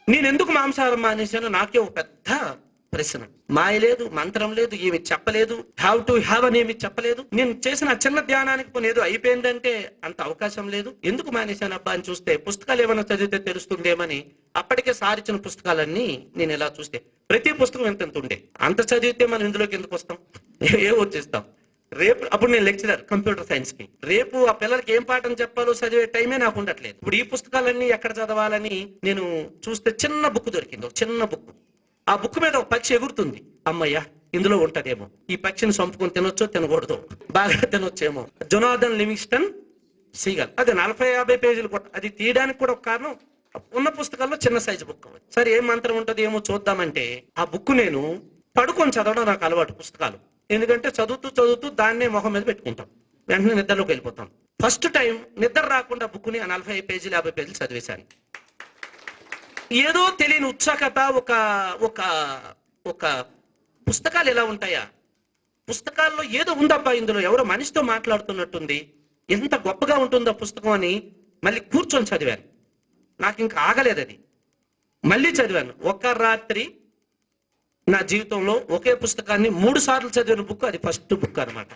నేను ఎందుకు మాంసాహారం మానేశానో నాకే ఒక పెద్ద ప్రశ్న. మాయ లేదు, మంత్రం లేదు, ఏమి చెప్పలేదు, హ్యావ్ టు హ్యావ్ అని ఏమి చెప్పలేదు. నేను చేసిన చిన్న ధ్యానానికి కొన్ని ఏదో అయిపోయిందంటే అంత అవకాశం లేదు. ఎందుకు మానేశాను అబ్బా అని చూస్తే పుస్తకాలు ఏమైనా చదివితే తెలుస్తుందేమని అప్పటికే సారిచ్చిన పుస్తకాలన్నీ నేను ఇలా చూస్తే ప్రతి పుస్తకం ఎంత ఉండే. అంత చదివితే మనం ఇందులోకి ఎందుకు వస్తాం, ఏ వచ్చేస్తాం. రేపు అప్పుడు నేను లెక్చరర్ కంప్యూటర్ సైన్స్ కి, రేపు ఆ పిల్లలకి ఏం పాఠం చెప్పాలో చదివే టైమే నాకు ఉండట్లేదు. ఇప్పుడు ఈ పుస్తకాలన్నీ ఎక్కడ చదవాలని నేను చూస్తే చిన్న బుక్ దొరికింది, ఒక చిన్న బుక్. ఆ బుక్ మీద ఒక పక్షి ఎగురుతుంది. అమ్మయ్య, ఇందులో ఉంటదేమో, ఈ పక్షిని చంపుకొని తినొచ్చో తినకూడదు, బాగా తినొచ్చేమో. జొనాథన్ లివింగ్స్టన్ సీగల్, అది 40-50 పేజీలు. అది తీయడానికి కూడా ఒక కారణం, ఉన్న పుస్తకాల్లో చిన్న సైజు బుక్. సరే ఏం మంత్రం ఉంటది ఏమో చూద్దామంటే ఆ బుక్ నేను పడుకొని చదవడం నాకు అలవాటు పుస్తకాలు. ఎందుకంటే చదువుతూ చదువుతూ దాన్నే మొహం మీద పెట్టుకుంటాం, వెంటనే నిద్రలోకి వెళ్ళిపోతాం. ఫస్ట్ టైం నిద్ర రాకుండా బుక్ని 40 పేజీలు 50 పేజీలు చదివేశాను. ఏదో తెలియని ఉత్సాహత, ఒక ఒక ఒక పుస్తకాలు ఎలా ఉంటాయా, పుస్తకాల్లో ఏదో ఉందబ్బా, ఇందులో ఎవరో మనిషితో మాట్లాడుతున్నట్టుంది, ఎంత గొప్పగా ఉంటుందో పుస్తకం అని మళ్ళీ కూర్చొని చదివాను. నాకు ఇంకా ఆగలేదు అది, మళ్ళీ చదివాను. ఒక రాత్రి నా జీవితంలో ఒకే పుస్తకాన్ని 3 సార్లు చదివిన బుక్ అది ఫస్ట్ బుక్ అనమాట.